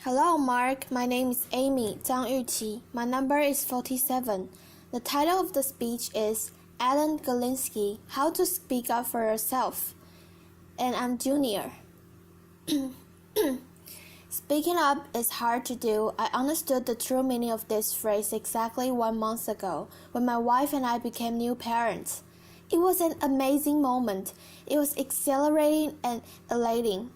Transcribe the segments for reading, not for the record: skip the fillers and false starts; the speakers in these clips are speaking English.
Hello, Mark. My name is Amy Zhang Yuqi. My number is 47. The title of the speech is Alan Galinsky, How to Speak Up for Yourself. And I'm junior. Speaking up is hard to do. I understood the true meaning of this phrase exactly 1 month ago when my wife and I became new parents. It was an amazing moment. It was exhilarating and elating.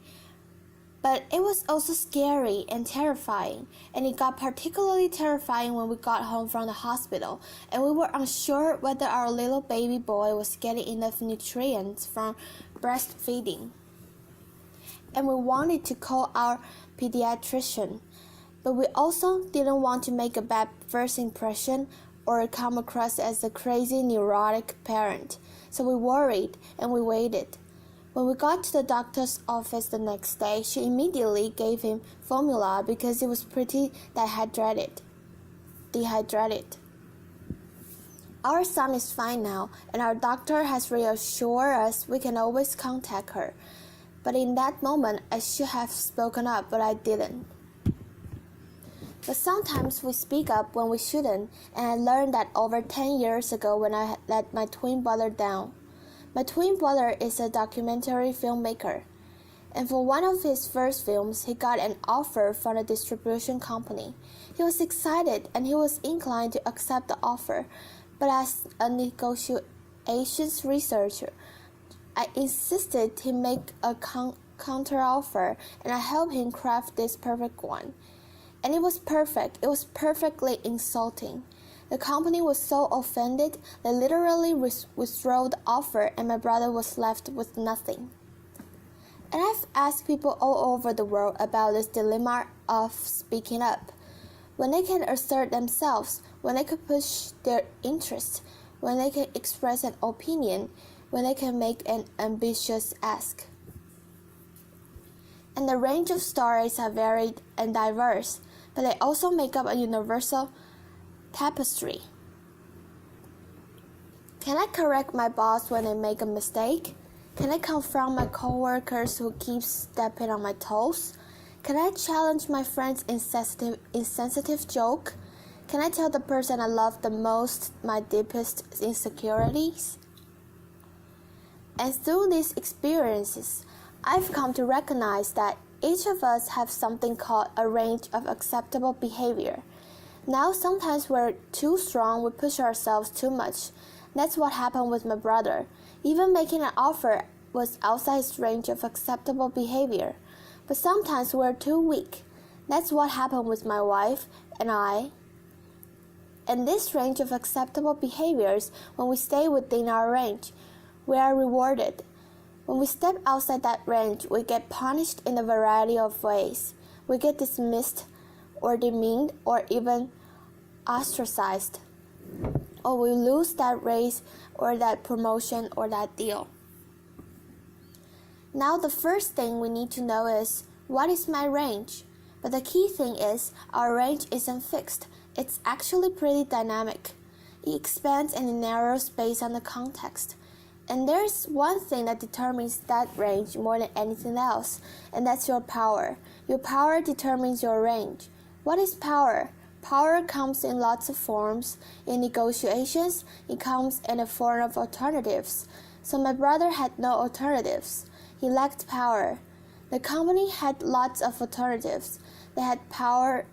But it was also scary and terrifying, and it got particularly terrifying when we got home from the hospital, and we were unsure whether our little baby boy was getting enough nutrients from breastfeeding. And we wanted to call our pediatrician, but we also didn't want to make a bad first impression or come across as a crazy neurotic parent, so we worried and we waited. When we got to the doctor's office the next day, she immediately gave him formula because he was pretty dehydrated. Our son is fine now, and our doctor has reassured us we can always contact her. But in that moment, I should have spoken up, but I didn't. But sometimes we speak up when we shouldn't, and I learned that over 10 years ago when I let my twin brother down. My twin brother is a documentary filmmaker, and for one of his first films, he got an offer from a distribution company. He was excited and he was inclined to accept the offer, but as a negotiations researcher, I insisted he make a counteroffer, and I helped him craft this perfect one. And it was perfect. It was perfectly insulting. The company was so offended they literally withdrew the offer, and my brother was left with nothing. And I've asked people all over the world about this dilemma of speaking up. When they can assert themselves, when they can push their interests, when they can express an opinion, when they can make an ambitious ask. And the range of stories are varied and diverse, but they also make up a universal tapestry. Can I correct my boss when they make a mistake? Can I confront my coworkers who keep stepping on my toes? Can I challenge my friend's insensitive joke? Can I tell the person I love the most my deepest insecurities? And through these experiences, I've come to recognize that each of us have something called a range of acceptable behavior. Now sometimes we're too strong, we push ourselves too much. That's what happened with my brother. Even making an offer was outside his range of acceptable behavior. But sometimes we're too weak. That's what happened with my wife and I. And this range of acceptable behaviors, when we stay within our range, we are rewarded. When we step outside that range, we get punished in a variety of ways. We get dismissed or demeaned or even ostracized, or we lose that raise or that promotion or that deal. Now the first thing we need to know is, what is my range? But the key thing is, our range isn't fixed. It's actually pretty dynamic. It expands and it narrows based on the context. And there's one thing that determines that range more than anything else, and that's your power. Your power determines your range. What is power? Power comes in lots of forms. In negotiations, it comes in the form of alternatives. So my brother had no alternatives. He lacked power. The company had lots of alternatives. They had power.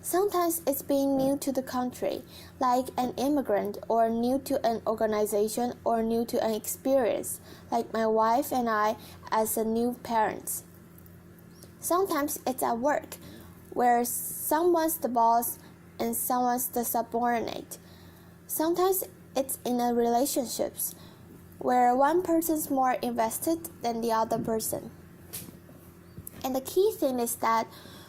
Sometimes it's being new to the country, like an immigrant, or new to an organization, or new to an experience, like my wife and I as a new parents. Sometimes it's at work, where someone's the boss and someone's the subordinate. Sometimes it's in a relationships, where one person's more invested than the other person. And the key thing is that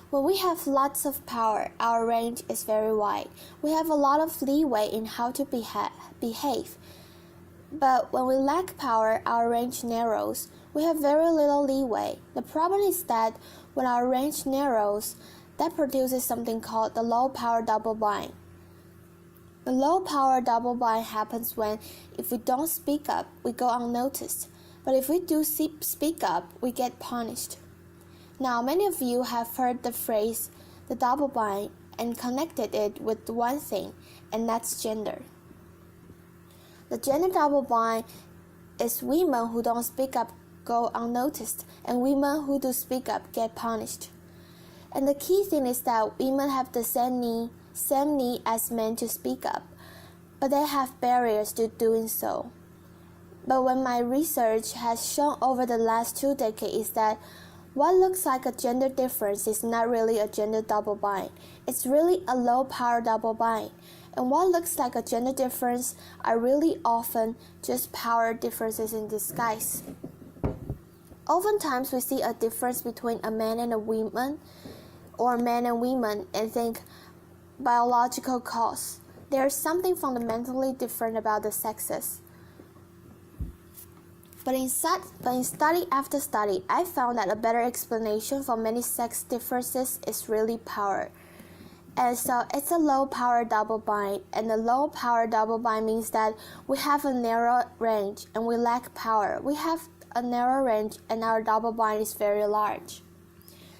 when we have lots of power, our range is very wide. We have a lot of leeway in how to behave. But when we lack power, our range narrows. We have very little leeway. The problem is that when our range narrows, that produces something called the low power double bind. The low power double bind happens when, if we don't speak up, we go unnoticed. But if we do speak up, we get punished. Now, many of you have heard the phrase the double bind and connected it with one thing, and that's gender. The gender double bind is women who don't speak up go unnoticed, and women who do speak up get punished. And the key thing is that women have the same need as men to speak up, but they have barriers to doing so. But what my research has shown over the last 2 decades is that what looks like a gender difference is not really a gender double bind. It's really a low power double bind. And what looks like a gender difference are really often just power differences in disguise. Oftentimes we see a difference between a man and a woman, or men and women, and think biological cause. There is something fundamentally different about the sexes. But in study after study, I found that a better explanation for many sex differences is really power. And so it's a low power double bind, and the low power double bind means that we have a narrow range and we lack power. We have a narrow range and our double bind is very large.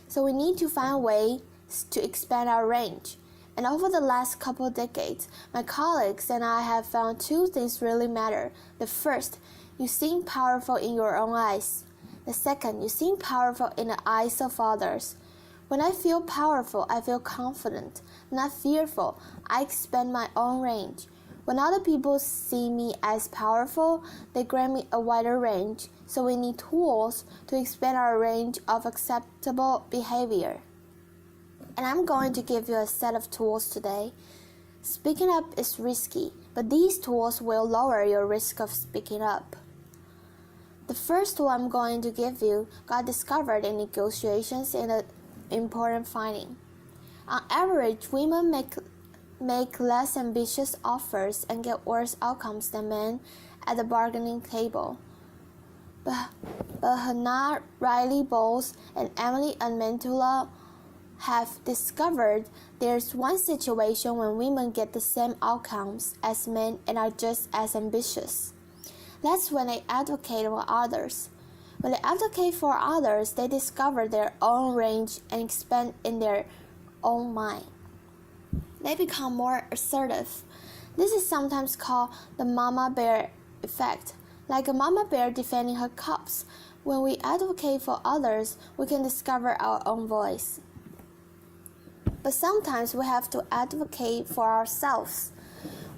So we need to find ways to expand our range. And over the last couple of decades, my colleagues and I have found 2 things really matter. The first, you seem powerful in your own eyes. The second, you seem powerful in the eyes of others. When I feel powerful, I feel confident, not fearful. I expand my own range. When other people see me as powerful, they grant me a wider range. So we need tools to expand our range of acceptable behavior. And I'm going to give you a set of tools today. Speaking up is risky, but these tools will lower your risk of speaking up. The first tool I'm going to give you got discovered in negotiations in an important finding. On average, women make less ambitious offers and get worse outcomes than men at the bargaining table. But Hannah Riley Bowles and Emily Amantula have discovered there's one situation when women get the same outcomes as men and are just as ambitious. That's when they advocate for others. When they advocate for others, they discover their own range and expand in their own mind. They become more assertive. This is sometimes called the mama bear effect, like a mama bear defending her cubs. When we advocate for others, we can discover our own voice. But sometimes we have to advocate for ourselves.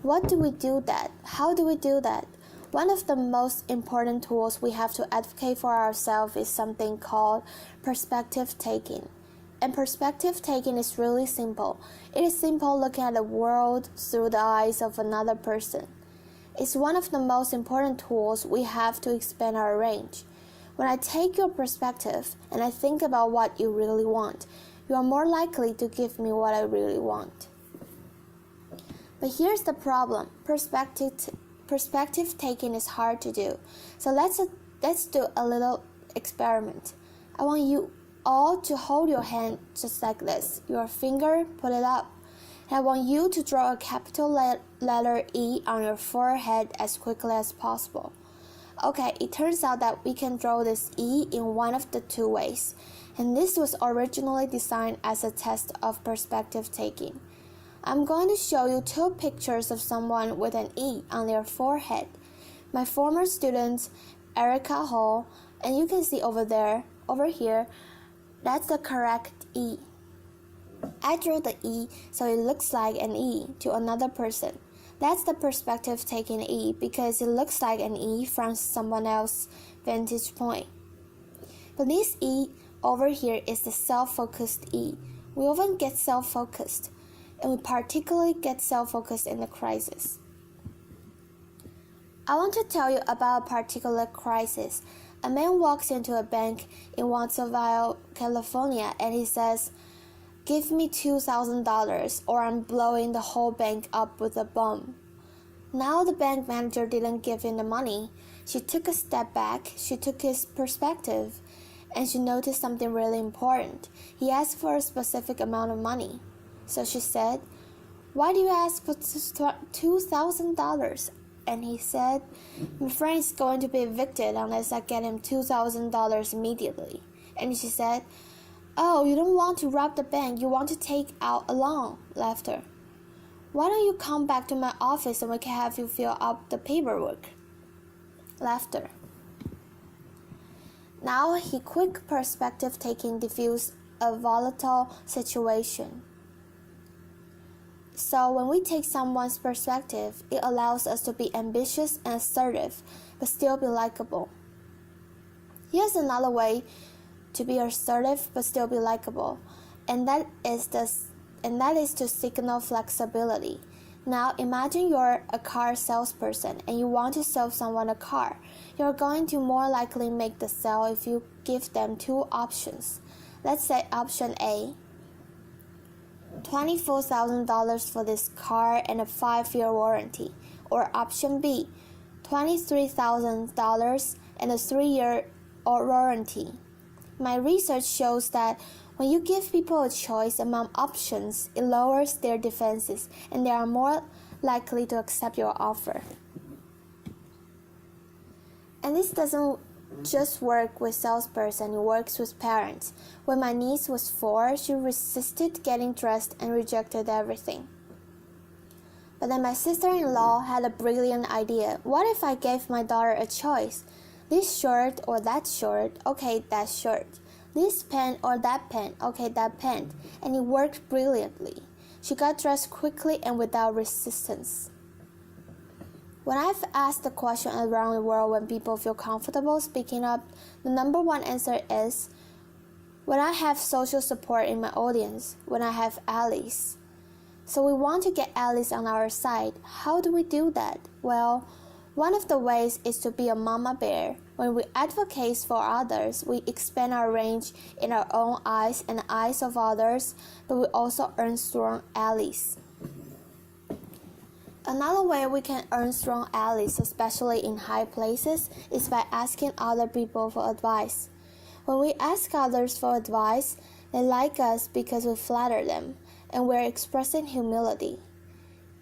What do we do that? How do we do that? One of the most important tools we have to advocate for ourselves is something called perspective taking. And perspective taking is really simple. It is simple looking at the world through the eyes of another person. It's one of the most important tools we have to expand our range. When I take your perspective and I think about what you really want, you are more likely to give me what I really want. But here's the problem. Perspective taking is hard to do. So let's do a little experiment. I want you all to hold your hand just like this. Your finger, put it up. And I want you to draw a capital letter E on your forehead as quickly as possible. Okay, it turns out that we can draw this E in one of the 2 ways. And this was originally designed as a test of perspective taking. I'm going to show you 2 pictures of someone with an E on their forehead. My former student, Erica Hall, and you can see over here, that's the correct E. I drew the E so it looks like an E to another person. That's the perspective taking E because it looks like an E from someone else's vantage point. But this E over here is the self-focused E. We often get self-focused, and we particularly get self-focused in the crisis. I want to tell you about a particular crisis. A man walks into a bank in Watsonville, California, and he says, "Give me $2,000 or I'm blowing the whole bank up with a bomb." Now the bank manager didn't give him the money. She took a step back, she took his perspective, and she noticed something really important. He asked for a specific amount of money. So she said, "Why do you ask for $2,000? And he said, "My friend is going to be evicted unless I get him $2,000 immediately." And she said, Oh, you don't want to rob the bank, you want to take out a loan. Laughter. Why don't you come back to my office and we can have you fill out the paperwork? Laughter. Now he quick perspective taking diffuse a volatile situation. So when we take someone's perspective, it allows us to be ambitious and assertive, but still be likable. Here's another way to be assertive but still be likable, and that is to signal flexibility. Now imagine you're a car salesperson and you want to sell someone a car. You're going to more likely make the sale if you give them two options. Let's say option A, $24,000 for this car and a 5-year warranty, or option B, $23,000 and a 3-year warranty. My research shows that when you give people a choice among options, it lowers their defenses and they are more likely to accept your offer. And this doesn't just work with salesperson, it works with parents. When my niece was 4, she resisted getting dressed and rejected everything. But then my sister-in-law had a brilliant idea. What if I gave my daughter a choice? This shirt or that shirt? Okay, that shirt. This pen or that pen? Okay, that pen. And it worked brilliantly. She got dressed quickly and without resistance. When I've asked the question around the world when people feel comfortable speaking up, the number one answer is, when I have social support in my audience, when I have allies. So we want to get allies on our side. How do we do that? Well, one of the ways is to be a mama bear. When we advocate for others, we expand our range in our own eyes and the eyes of others, but we also earn strong allies. Another way we can earn strong allies, especially in high places, is by asking other people for advice. When we ask others for advice, they like us because we flatter them, and we're expressing humility.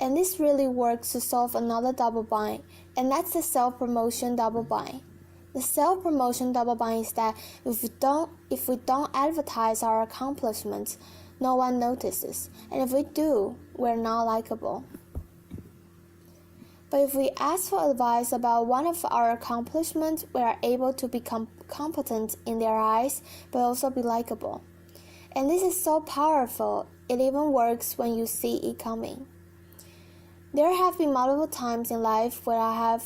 And this really works to solve another double bind, and that's the self-promotion double bind. The self-promotion double bind is that if we don't advertise our accomplishments, no one notices, and if we do, we're not likable. But if we ask for advice about one of our accomplishments, we are able to become competent in their eyes, but also be likable. And this is so powerful, it even works when you see it coming. There have been multiple times in life where I have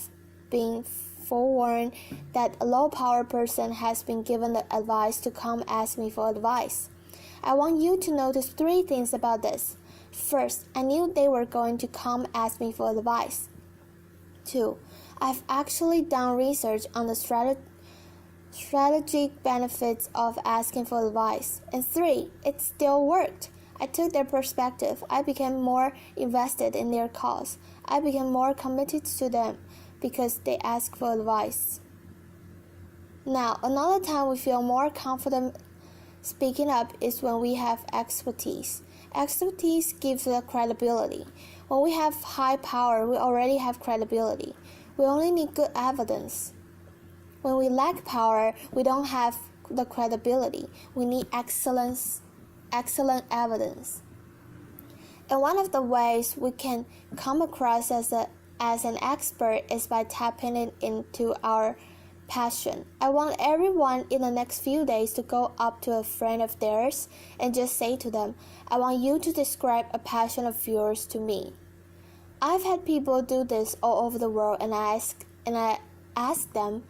been forewarned that a low-power person has been given the advice to come ask me for advice. I want you to notice 3 things about this. First, I knew they were going to come ask me for advice. 2. I've actually done research on the strategic benefits of asking for advice. And 3, it still worked. I took their perspective. I became more invested in their cause. I became more committed to them because they asked for advice. Now, another time we feel more confident speaking up is when we have expertise. Expertise gives us credibility. When we have high power, we already have credibility. We only need good evidence. When we lack power, we don't have the credibility. We need excellent evidence. And one of the ways we can come across as an expert is by tapping into our passion. I want everyone in the next few days to go up to a friend of theirs and just say to them, I want you to describe a passion of yours to me. I've had people do this all over the world, and I ask them,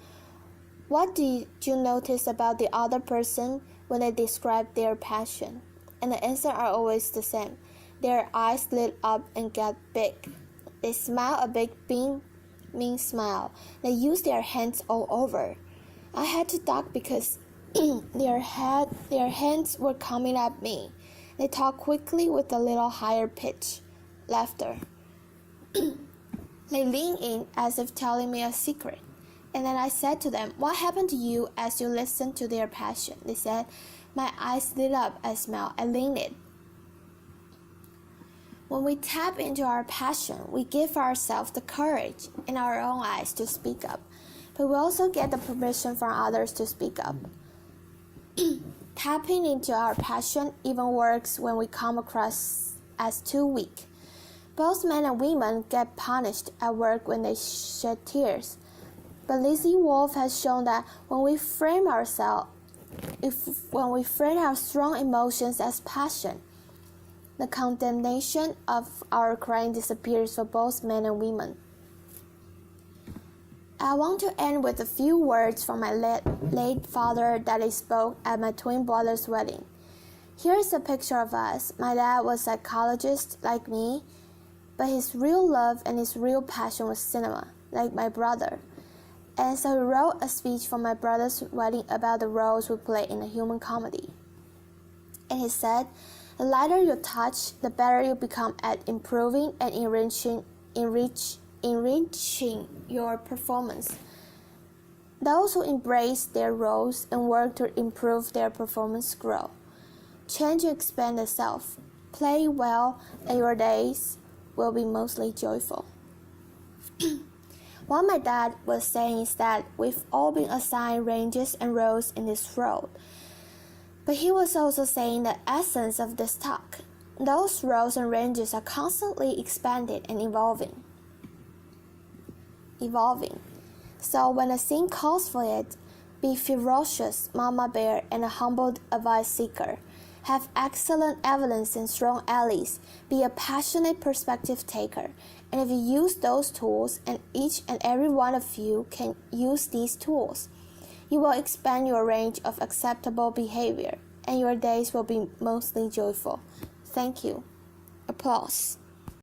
what did you notice about the other person when they describe their passion? And the answers are always the same. Their eyes lit up and get big. They smile a big mean smile. They use their hands all over. I had to duck because their hands were coming at me. They talk quickly with a little higher pitch. Laughter. They lean in as if telling me a secret. And then I said to them, what happened to you as you listened to their passion? They said, my eyes lit up, I smiled, I leaned in. When we tap into our passion, we give ourselves the courage in our own eyes to speak up, but we also get the permission from others to speak up. Tapping into our passion even works when we come across as too weak. Both men and women get punished at work when they shed tears. But Lizzie Wolfe has shown that when we frame our strong emotions as passion, the condemnation of our crying disappears for both men and women. I want to end with a few words from my late father that he spoke at my twin brother's wedding. Here's a picture of us. My dad was a psychologist like me, but his real love and his real passion was cinema, like my brother. And so he wrote a speech for my brother's wedding about the roles we play in a human comedy. And he said, the lighter you touch, the better you become at improving and enriching your performance. Those who embrace their roles and work to improve their performance grow. Change and expand the self. Play well, and your days will be mostly joyful. What my dad was saying is that we've all been assigned ranges and roles in this world. But he was also saying the essence of this talk. Those roles and ranges are constantly expanded and evolving. So when a scene calls for it, be ferocious mama bear and a humble advice seeker. Have excellent evidence and strong allies. Be a passionate perspective taker. And if you use those tools, and each and every one of you can use these tools, you will expand your range of acceptable behavior, and your days will be mostly joyful. Thank you. Applause.